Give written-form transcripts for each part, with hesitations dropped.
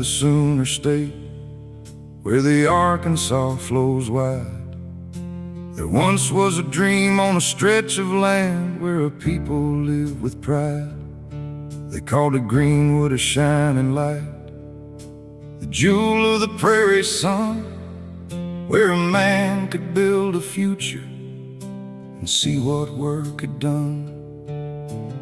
the Sooner State, where the Arkansas flows wide. There once was a dream on a stretch of land where a people live with pride. They called it Greenwood, a shining light, the jewel of the prairie sun, where a man could build a future and see what work had done.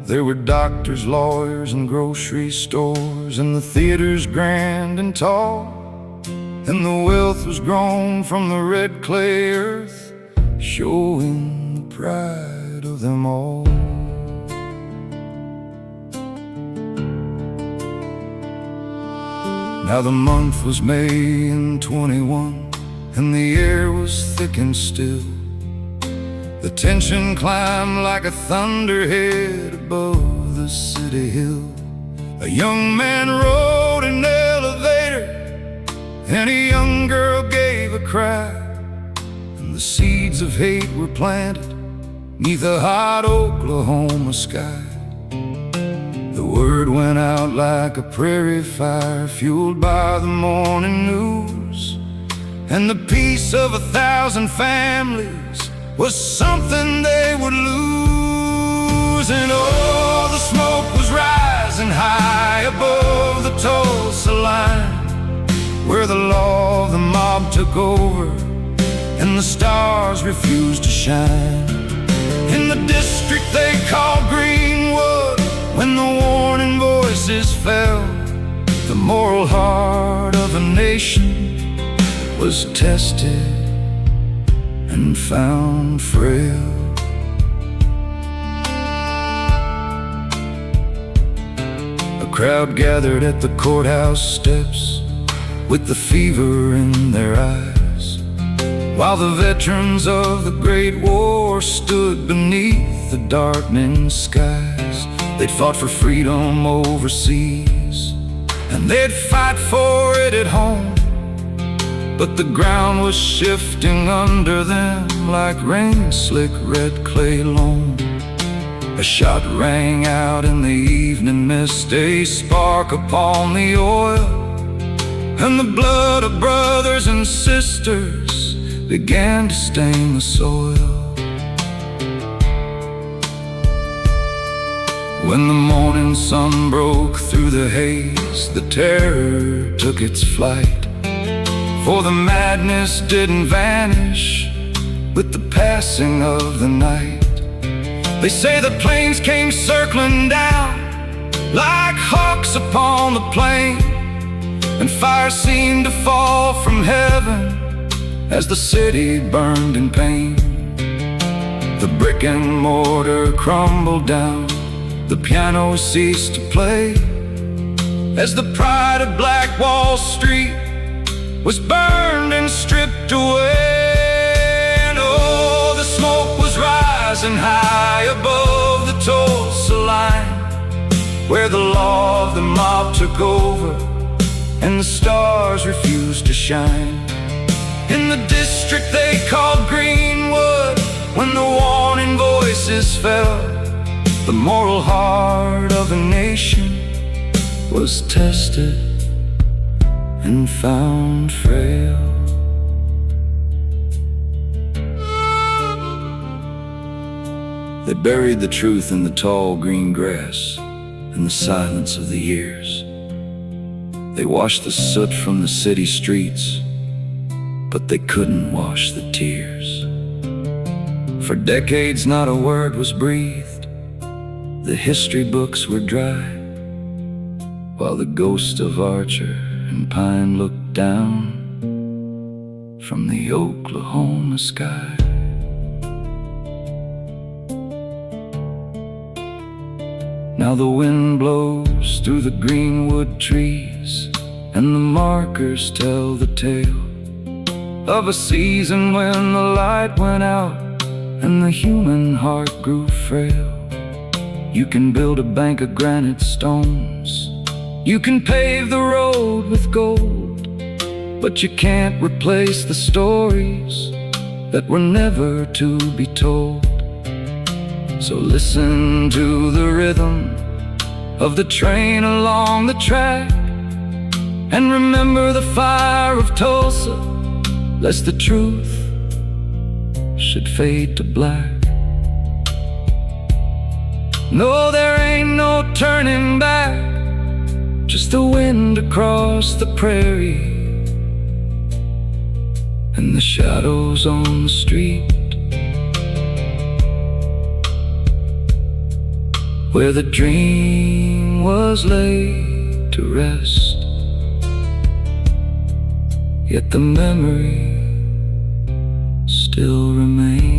There were doctors, lawyers, and grocery stores, and the theaters grand and tall, and the wealth was grown from the red clay earth, showing the pride of them all. Now the month was May in 21, and the air was thick and still. The tension climbed like a thunderhead above the city hill. A young man rode an elevator, and a young girl gave a cry, and the seeds of hate were planted 'neath a hot Oklahoma sky. The word went out like a prairie fire, fueled by the morning news, and the peace of 1,000 families was something they would lose. And oh, the smoke was rising high above the Tulsa line, where the law of the mob took over and the stars refused to shine. In the district they called Greenwood, when the warning voices fell, the moral heart of a nation was tested and found frail. A crowd gathered at the courthouse steps with the fever in their eyes, while the veterans of the Great War stood beneath the darkening skies. They'd fought for freedom overseas, and they'd fight for it at home, but the ground was shifting under them like rain-slick red clay loam. A shot rang out in the evening mist, a spark upon the oil, and the blood of brothers and sisters began to stain the soil. When the morning sun broke through the haze, the terror took its flight, for the madness didn't vanish with the passing of the night. They say the planes came circling down like hawks upon the plain, and fire seemed to fall from heaven as the city burned in pain. The brick and mortar crumbled down, the piano ceased to play, as the pride of Black Wall Street was burned and stripped away. And oh, the smoke was rising high above the Tulsa line, where the law of the mob took over and the stars refused to shine. In the district they called Greenwood, when the warning voices fell, the moral heart of a nation was tested and found frail. They buried the truth in the tall green grass and the silence of the years. They washed the soot from the city streets, but they couldn't wash the tears. For decades not a word was breathed, the history books were dry, while the ghost of Archer and Pine looked down from the Oklahoma sky. Now the wind blows through the greenwood trees, and the markers tell the tale of a season when the light went out and the human heart grew frail. You can build a bank of granite stones, you can pave the road with gold, but you can't replace the stories that were never to be told. So listen to the rhythm of the train along the track, And remember the fire of Tulsa, lest the truth should fade to black. No, there ain't no turning back, just the wind across the prairie and the shadows on the street, where the dream was laid to rest, yet the memory still remains.